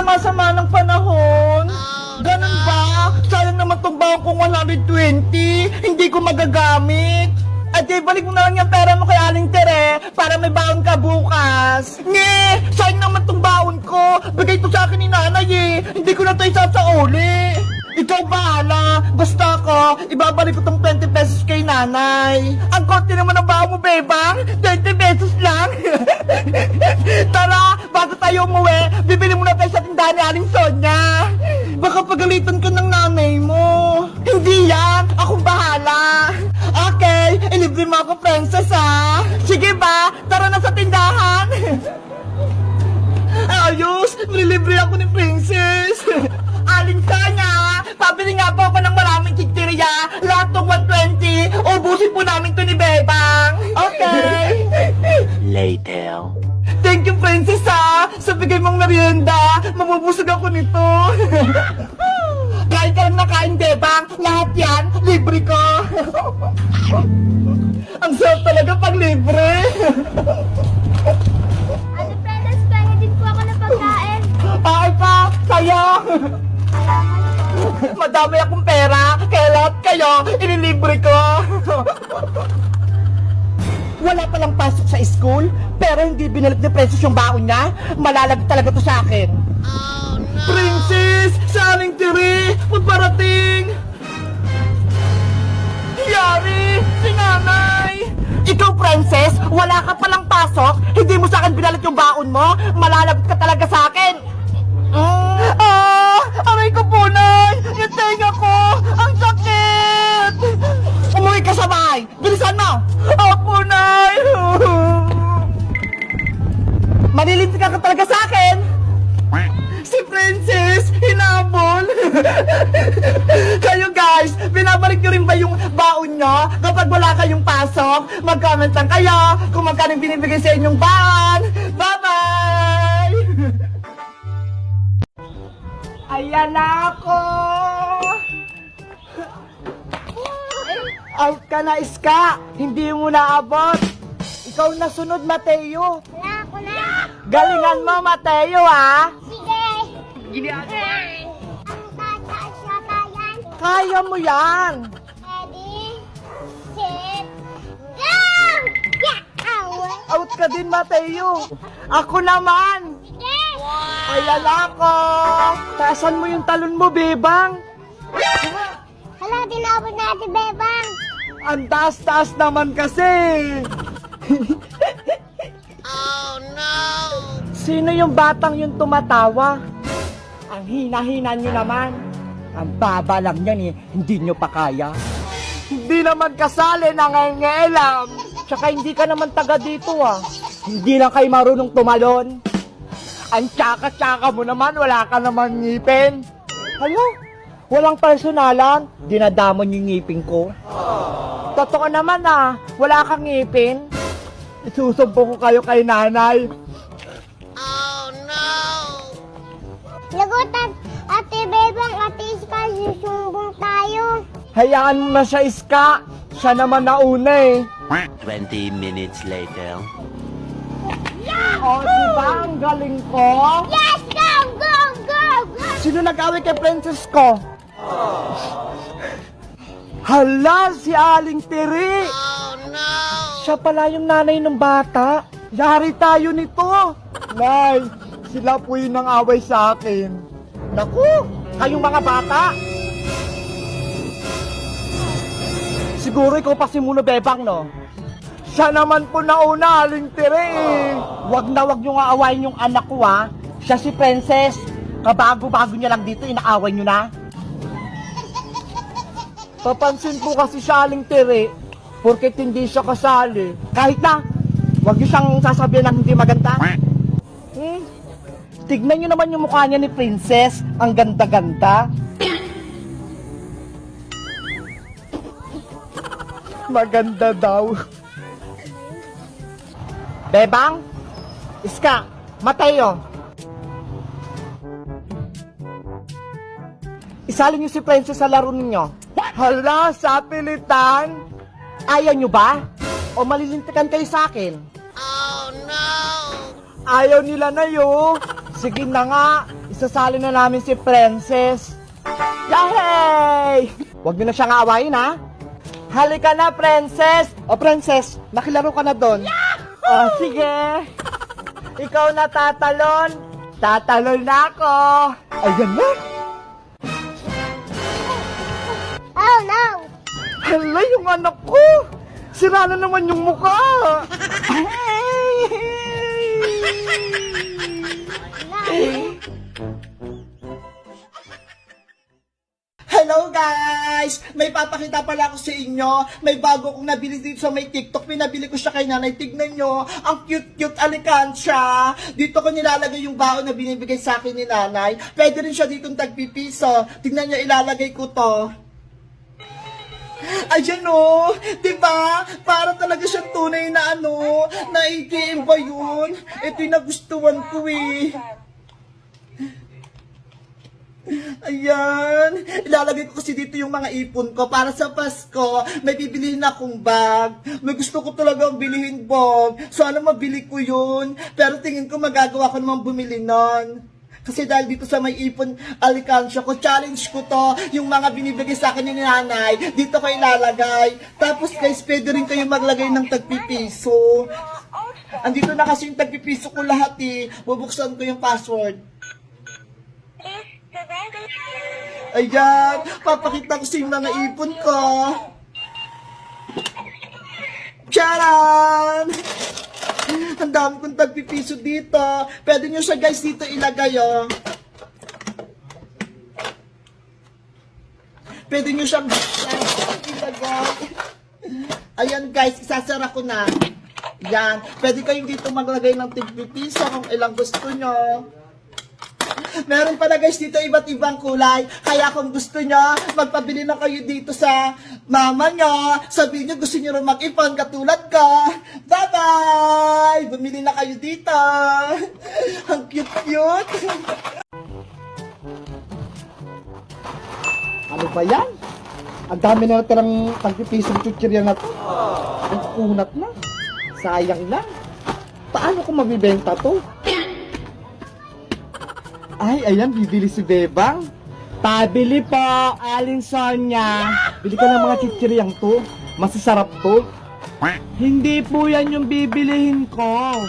sama-sama ng panahon. Ganun ba? Sayang naman tong baon kong 120. Hindi ko magagamit. Ate, balik mo na lang yung pera mo kay Aling Tere para may baon ka bukas. Nye! Sayang naman tong baon ko. Bigay to sa akin ni nanay eh. Hindi ko na to isasauli. Ikaw bahala. Basta ako, ibabalik ko tong 20 pesos kay nanay. Ang konti naman ang baon mo, bebang. 20 pesos lang. Tara, bago tayo umuwi, bibili muna tayo sa tindahan ni Aling Sonia. Baka pagalitan ka ng nanay mo. Hindi yan, akong bahala. Okay, ilibre mo ako, princess, ha? Sige ba? Tara na sa tindahan. Ayos, nililibre ako ni princess. Aling Sonia, pabili nga po ako ng maraming chichirya. Lahat ng 120, ubusin po namin to ni Bebang. Okay. Later. Thank you, princess, ha? Sa bigay mong merienda, mamubusog ako nito. Kain ka lang na kain, Bebang. Lahat yan, libre ko. Ang sarap talaga pag libre. Ate Princess, pengen din po ako ng pagkain. Ay pa, sa'yo. Madami akong pera, kaya lahat kayo, inilibre ko. Wala palang pasok sa school, pero hindi binalik ni Princess yung baon niya. Malalag talaga to sa akin. Oh, no. Princess, sa Aling Tere, magparating. Yari, si nanay. Ikaw, Princess, wala ka palang pasok, hindi mo sa akin binalik yung baon mo. Malalagot ka talaga sa akin. Aray ko po, Nay! Yung tenga ko! Ang sakit! Umuwi ka sa bahay! Bilisan mo! Opo, Nay! Malilintik ka talaga sa akin! Si Princess, hinabol! Kayo guys, binabalik nyo rin ba yung baon nyo kapag wala kayong pasok? Mag-comment lang kayo kung magkano binibigay sa inyong baon! Bye-bye! Ayan na ako! Out ka na, Iska! Hindi mo naabot! Ikaw na sunod, Mateo! Wala ako na. Galingan mo, Mateo, ha? Sige. Ginagawa! Ang tataas na tayan. Kaya mo yan! Ready, set, go! Yeah! Out ka din, Mateo! Ako naman! Sige! Ayan ako! Taasan mo yung talon mo, Bebang! Hala, tinapos natin, Bebang. Ang taas-taas naman kasi! Oh, no! Sino yung batang yung tumatawa? Ang hina-hina nyo naman. Ang baba lang yan eh, hindi nyo pa kaya. Hindi naman kasali, nangangailam. Tsaka hindi ka naman taga dito ah. Hindi lang kayo marunong tumalon. Ang tsaka-tsaka mo naman, wala ka naman ngipin. Ano? Walang personalan, dinadamon yung ngipin ko. Totoo naman ah, wala kang ngipin. Isusumpo ko kayo kay nanay. Lagutan, Ate Bebang, Ate Iska, susumbong tayo. Hayaan mo na siya, Iska. Siya naman nauna eh. 20 minutes later. O, diba ang galing ko? Yes, go, go, go, go! Sino nag-away kay princess ko? Hala, si Aling Tere! Oh, no! Siya pala yung nanay ng bata. Yari tayo nito. Nay, sila po yung nang away sa akin. Naku, kayong mga bata. Siguro ikaw pa si Muno Bebang, no? Siya naman po nauna, Aling Tere eh. Wag na wag nyo nga awayin yung anak ko, ha? Siya si Princess. Kabago-bago niya lang dito, inaaway nyo na. Papansin po kasi siya, Aling Tere, porket hindi siya kasali. Kahit na, wag nyo siyang sasabihan ng hindi maganda. Tignan nyo naman yung mukha niya ni Princess. Ang ganda-ganda. Maganda daw. Bebang, Iska, Mateo. Isali niyo si Princess sa laro ninyo. Hala, sa pilitan. Ayaw nyo ba? O malilintikan kayo sa akin? Oh, no! Ayaw nila na yun. Sige na nga, Isasali na namin si Princess. Yay! Huwag niyo na siyang aawayin, ha? Halika na, Princess! O, Princess, makilaro ka na doon. O, sige. Ikaw na tatalon. Tatalon na ako. Ayan na. Oh no! Hala, yung anak ko. Sira na naman yung mukha. Hello guys! May papakita pala ako sa inyo. May bago kong nabili dito sa may TikTok. Pinabili ko siya kay nanay. Tignan nyo. Ang cute-cute alikansya. Dito ko nilalagay yung baon na binibigay sa akin ni nanay. Pwede rin siya ditong tagpipiso. Tignan nyo, ilalagay ko to. Ayan o, diba? Para talaga siyang tunay na na ATM ba yun? Ito yung nagustuhan ko eh. Ayan, ilalagay ko kasi dito yung mga ipon ko para sa Pasko. May bibilihin akong bag. May gusto ko talagang bilihin bag. Sana mabili ko yun. Pero tingin ko magagawa ko naman bumili nun. Kasi dahil dito sa may ipon alikansya ko, challenge ko to, yung mga binibigay sa akin ni nanay, dito ko ilalagay. Tapos guys, pwede rin kayo maglagay ng tagpipiso. Andito na kasi yung tagpipiso ko lahat eh. Bubuksan ko yung password. Ayan, papakita ko sa yung mga ipon ko. Charan! Ang dami kong tagpipiso dito. Pwede nyo siya guys dito ilagay oh. Pwede nyo siyang ilagay. Ayan guys, isasara ko na. Yan. Pwede kayong dito maglagay ng tagpipiso kung ilang gusto nyo. Meron pala guys dito iba't ibang kulay. Kaya kung gusto nyo, magpabili na kayo dito sa mama nyo. Sabihin nyo gusto nyo rin mag-ipon katulad ko. Bye-bye! Bumili na kayo dito. Ang cute-cute. Ano ba yan? Ang dami na natirang tagpipisong chuchirya na to. Ang kunat na. Sayang lang. Paano ko mabibenta to? Ay, ayan, bibili si Bebang. Pabili po, Aling Sonia. Bili ka ng mga chichiryang to. Masasarap to. Hindi po yan yung bibilihin ko.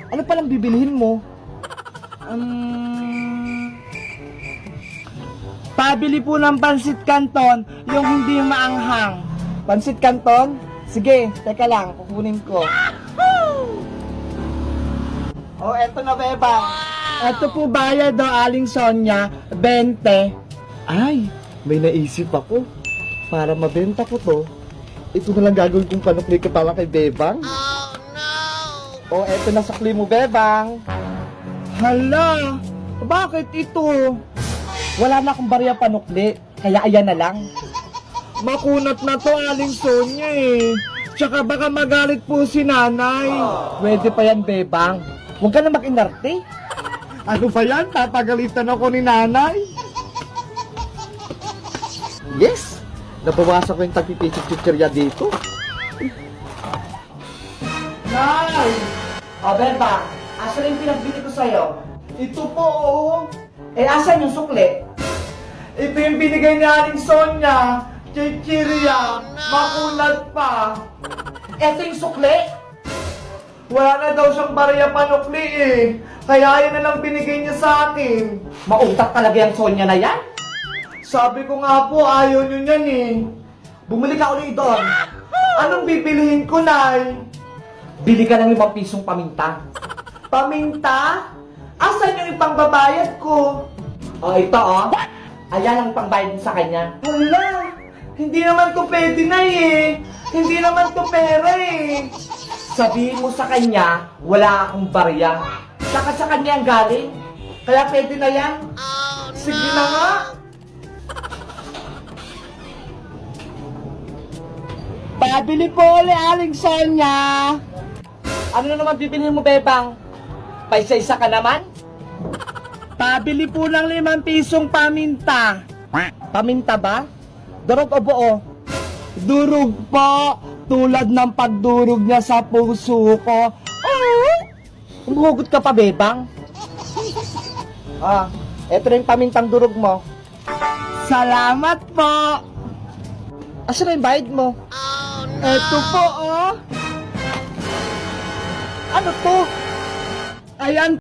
Ano palang bibilihin mo? Pabili po ng pansit canton, yung hindi maanghang. Pansit canton? Sige, teka lang, kukunin ko. Oh, eto na, Bebang. Ito po bayad do, Aling Sonia, 20. Ay, may naisip ako. Para mabenta ko to, ito na lang gagawin kong panukli ka pala kay Bebang. Oh, no! Oh, eto na sakli mo, Bebang. Hala, bakit ito? Wala na akong barya panukli, kaya ayan na lang. Makunat na to, Aling Sonia eh. Tsaka baka magalit po si nanay. Pwede pa yan, Bebang. Huwag ka na mag-inarte. Ano ba yan? Tatagalitan ako ni nanay. Yes! Nabawasan ko yung tagpipisip-chichirya dito. Nay! O, Beba, asan yung pinagbili ko sa'yo? Ito po, oh. Eh, asan yung sukli? Ito yung binigay ni Aling Sonia. Chichirya. Makulat pa. Ito yung sukli? Wala na daw siyang barya panukli eh. Kaya yan na lang binigay niya sa akin. Mautak talaga yung Sonia na yan? Sabi ko nga po, ayaw nyo yan eh. Bumili ka ulit doon. Anong bibilihin ko, Nay? Bili ka ng 5 pisong paminta. Paminta? Asan yung ipangbabayad ko? Oh, ito oh. Ayan ang pangbayad sa kanya. Hala, hindi naman to pwede na eh. Hindi naman to pera eh. Sabihin mo sa kanya, wala akong barya. Saka sa kanya ang galing. Kaya pwede na yan. Sige na nga. Pabili po ulit, Aling Sonia. Ano na naman bibilihin mo, Bebang? Paisa-isa ka naman? Pabili po ng 5 pisong paminta. Paminta ba? Durog o buo? Durog po. Tulad ng pagdurog niya sa puso ko. Umuhugot ka pa, Bebang? Ito na yung pamintang durog mo. Salamat po. Asa na yung bayad mo? Eto po, oh. Ano to? Ayan